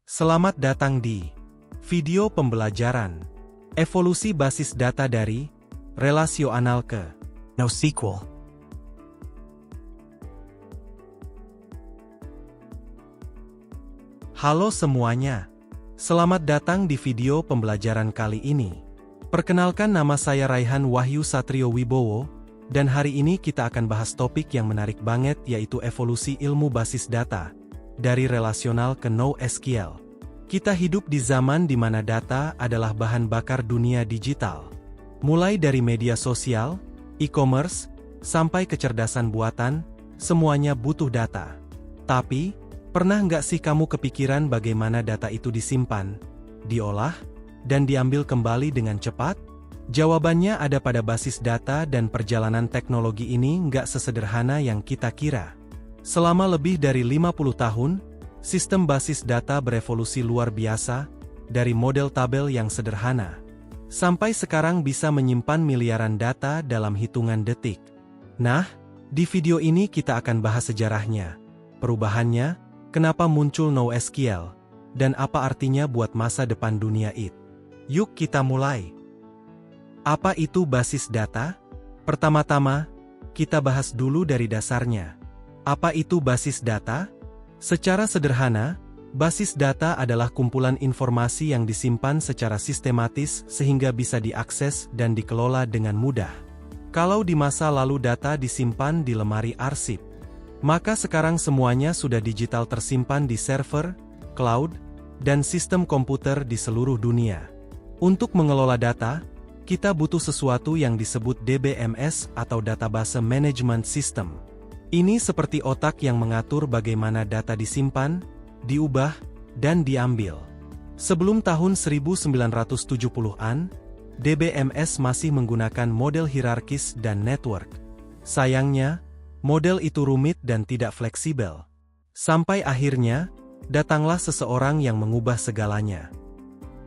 Selamat datang di video pembelajaran evolusi basis data dari relasional ke NoSQL. Halo semuanya, selamat datang di video pembelajaran kali ini. Perkenalkan, nama saya Raihan Wahyu Satrio Wibowo, dan hari ini kita akan bahas topik yang menarik banget, yaitu evolusi ilmu basis data dari relasional ke NoSQL. Kita hidup di zaman di mana data adalah bahan bakar dunia digital. Mulai dari media sosial, e-commerce, sampai kecerdasan buatan, semuanya butuh data. Tapi, pernah nggak sih kamu kepikiran bagaimana data itu disimpan, diolah, dan diambil kembali dengan cepat? Jawabannya ada pada basis data, dan perjalanan teknologi ini nggak sesederhana yang kita kira. Selama lebih dari 50 tahun, sistem basis data berevolusi luar biasa, dari model tabel yang sederhana, sampai sekarang bisa menyimpan miliaran data dalam hitungan detik. Nah, di video ini kita akan bahas sejarahnya, perubahannya, kenapa muncul NoSQL, dan apa artinya buat masa depan dunia IT. Yuk kita mulai. Apa itu basis data? Pertama-tama, kita bahas dulu dari dasarnya. Apa itu basis data? Secara sederhana, basis data adalah kumpulan informasi yang disimpan secara sistematis sehingga bisa diakses dan dikelola dengan mudah. Kalau di masa lalu data disimpan di lemari arsip, maka sekarang semuanya sudah digital, tersimpan di server, cloud, dan sistem komputer di seluruh dunia. Untuk mengelola data, kita butuh sesuatu yang disebut DBMS atau Database Management System. Ini seperti otak yang mengatur bagaimana data disimpan, diubah, dan diambil. Sebelum tahun 1970-an, DBMS masih menggunakan model hierarkis dan network. Sayangnya, model itu rumit dan tidak fleksibel. Sampai akhirnya, datanglah seseorang yang mengubah segalanya.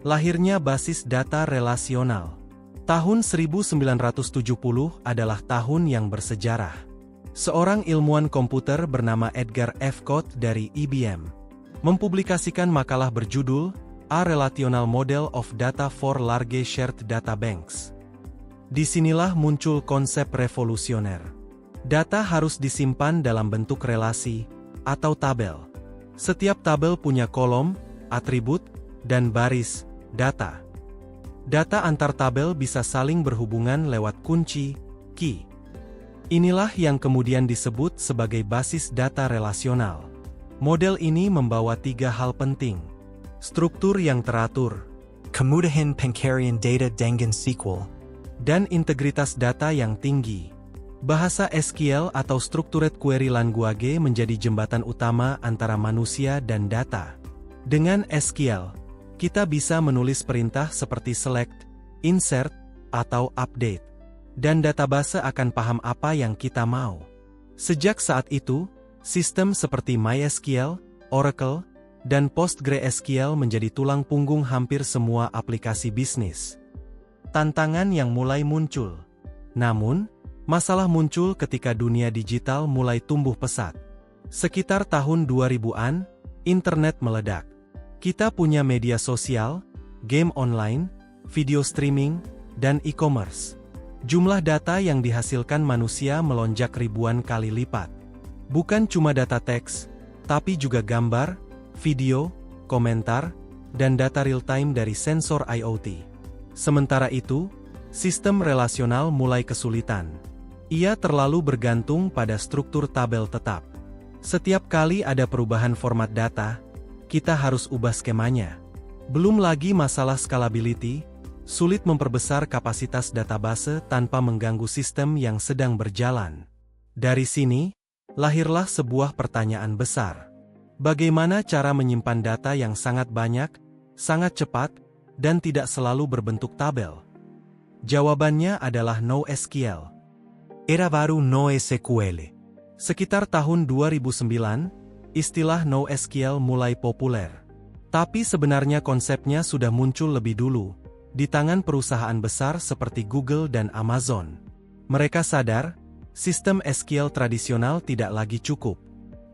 Lahirnya basis data relasional. Tahun 1970 adalah tahun yang bersejarah. Seorang ilmuwan komputer bernama Edgar F. Cote dari IBM mempublikasikan makalah berjudul A Relational Model of Data for Large Shared Data Banks. Disinilah muncul konsep revolusioner. Data harus disimpan dalam bentuk relasi atau tabel. Setiap tabel punya kolom, atribut, dan baris data. Data antar tabel bisa saling berhubungan lewat kunci, key. Inilah yang kemudian disebut sebagai basis data relasional. Model ini membawa 3 hal penting. Struktur yang teratur, kemudahan pencarian data dengan SQL, dan integritas data yang tinggi. Bahasa SQL atau Structured Query Language menjadi jembatan utama antara manusia dan data. Dengan SQL, kita bisa menulis perintah seperti select, insert, atau update. Dan database akan paham apa yang kita mau. Sejak saat itu, sistem seperti MySQL, Oracle, dan PostgreSQL menjadi tulang punggung hampir semua aplikasi bisnis. Tantangan yang mulai muncul. Namun, masalah muncul ketika dunia digital mulai tumbuh pesat. Sekitar tahun 2000-an, internet meledak. Kita punya media sosial, game online, video streaming, dan e-commerce. Jumlah data yang dihasilkan manusia melonjak ribuan kali lipat. Bukan cuma data teks, tapi juga gambar, video, komentar, dan data real-time dari sensor IoT. Sementara itu, sistem relasional mulai kesulitan. Ia terlalu bergantung pada struktur tabel tetap. Setiap kali ada perubahan format data, kita harus ubah skemanya. Belum lagi masalah scalability, sulit memperbesar kapasitas database tanpa mengganggu sistem yang sedang berjalan. Dari sini, lahirlah sebuah pertanyaan besar. Bagaimana cara menyimpan data yang sangat banyak, sangat cepat, dan tidak selalu berbentuk tabel? Jawabannya adalah NoSQL. Era baru NoSQL. Sekitar tahun 2009, istilah NoSQL mulai populer. Tapi sebenarnya konsepnya sudah muncul lebih dulu, di tangan perusahaan besar seperti Google dan Amazon. Mereka sadar, sistem SQL tradisional tidak lagi cukup.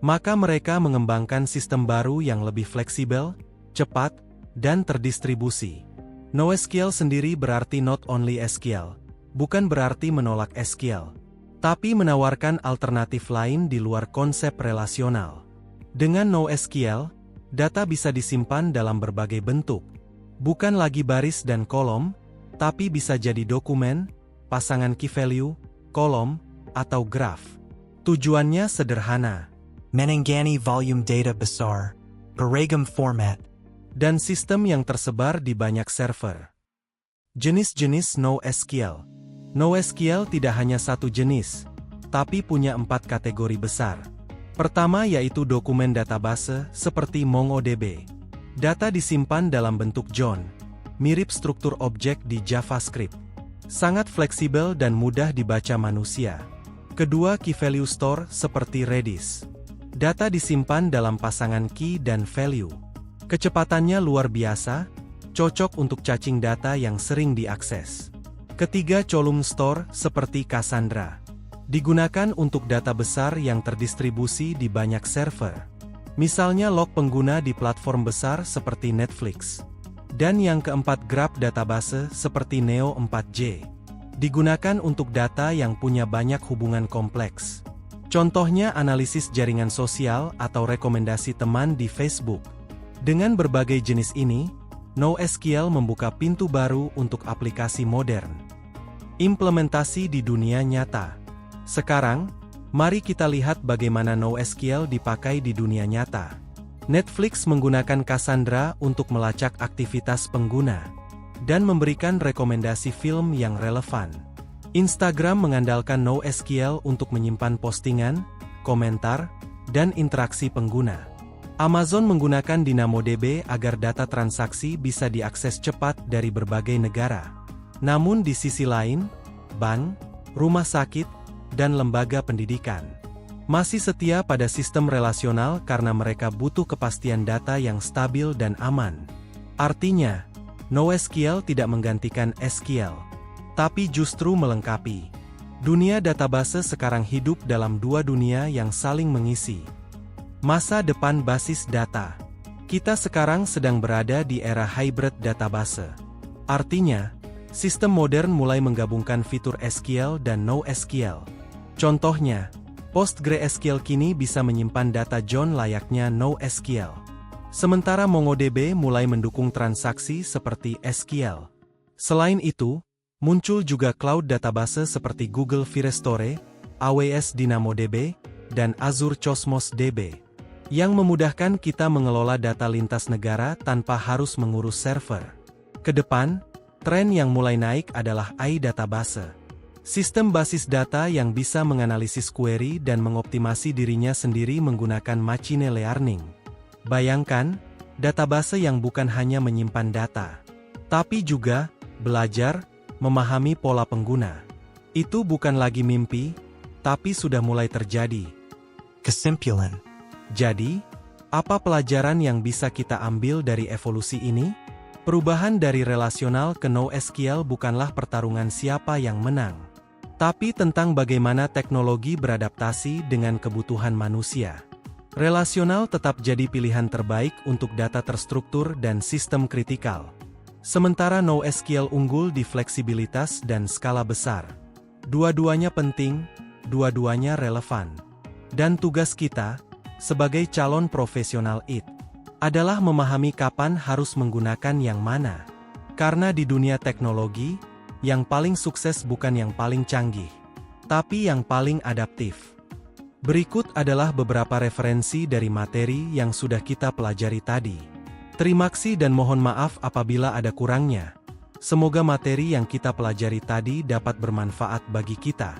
Maka mereka mengembangkan sistem baru yang lebih fleksibel, cepat, dan terdistribusi. NoSQL sendiri berarti not only SQL, bukan berarti menolak SQL, tapi menawarkan alternatif lain di luar konsep relasional. Dengan NoSQL, data bisa disimpan dalam berbagai bentuk, bukan lagi baris dan kolom, tapi bisa jadi dokumen, pasangan key value, kolom, atau graf. Tujuannya sederhana. Menangani volume data besar, beragam format, Dan sistem yang tersebar di banyak server. Jenis-jenis NoSQL. NoSQL tidak hanya satu jenis, tapi punya 4 kategori besar. Pertama yaitu dokumen database seperti MongoDB. Data disimpan dalam bentuk JSON, mirip struktur objek di JavaScript. Sangat fleksibel dan mudah dibaca manusia. Kedua, key value store seperti Redis. Data disimpan dalam pasangan key dan value. Kecepatannya luar biasa, cocok untuk caching data yang sering diakses. Ketiga, column store seperti Cassandra. Digunakan untuk data besar yang terdistribusi di banyak server. Misalnya log pengguna di platform besar seperti Netflix. Dan yang keempat, graph database seperti Neo4j. Digunakan untuk data yang punya banyak hubungan kompleks. Contohnya analisis jaringan sosial atau rekomendasi teman di Facebook. Dengan berbagai jenis ini, NoSQL membuka pintu baru untuk aplikasi modern. Implementasi di dunia nyata. Sekarang, mari kita lihat bagaimana NoSQL dipakai di dunia nyata. Netflix menggunakan Cassandra untuk melacak aktivitas pengguna dan memberikan rekomendasi film yang relevan. Instagram mengandalkan NoSQL untuk menyimpan postingan, komentar, dan interaksi pengguna. Amazon menggunakan DynamoDB agar data transaksi bisa diakses cepat dari berbagai negara. Namun di sisi lain, bank, rumah sakit, dan lembaga pendidikan masih setia pada sistem relasional karena mereka butuh kepastian data yang stabil dan aman. Artinya, NoSQL tidak menggantikan SQL, tapi justru melengkapi. Dunia database sekarang hidup dalam dua dunia yang saling mengisi. Masa depan basis data. Kita sekarang sedang berada di era hybrid database. Artinya, sistem modern mulai menggabungkan fitur SQL dan NoSQL. Contohnya, PostgreSQL kini bisa menyimpan data JSON layaknya NoSQL. Sementara MongoDB mulai mendukung transaksi seperti SQL. Selain itu, muncul juga cloud database seperti Google Firestore, AWS DynamoDB, dan Azure Cosmos DB, yang memudahkan kita mengelola data lintas negara tanpa harus mengurus server. Kedepan, tren yang mulai naik adalah iDatabase. Sistem basis data yang bisa menganalisis query dan mengoptimasi dirinya sendiri menggunakan machine learning. Bayangkan, database yang bukan hanya menyimpan data, tapi juga belajar, memahami pola pengguna. Itu bukan lagi mimpi, tapi sudah mulai terjadi. Kesimpulan. Jadi, apa pelajaran yang bisa kita ambil dari evolusi ini? Perubahan dari relasional ke NoSQL bukanlah pertarungan siapa yang menang, tapi tentang bagaimana teknologi beradaptasi dengan kebutuhan manusia. Relasional tetap jadi pilihan terbaik untuk data terstruktur dan sistem kritikal. Sementara NoSQL unggul di fleksibilitas dan skala besar. Dua-duanya penting, dua-duanya relevan. Dan tugas kita, sebagai calon profesional IT, adalah memahami kapan harus menggunakan yang mana. Karena di dunia teknologi, yang paling sukses bukan yang paling canggih, tapi yang paling adaptif. Berikut adalah beberapa referensi dari materi yang sudah kita pelajari tadi. Terima kasih dan mohon maaf apabila ada kurangnya. Semoga materi yang kita pelajari tadi dapat bermanfaat bagi kita.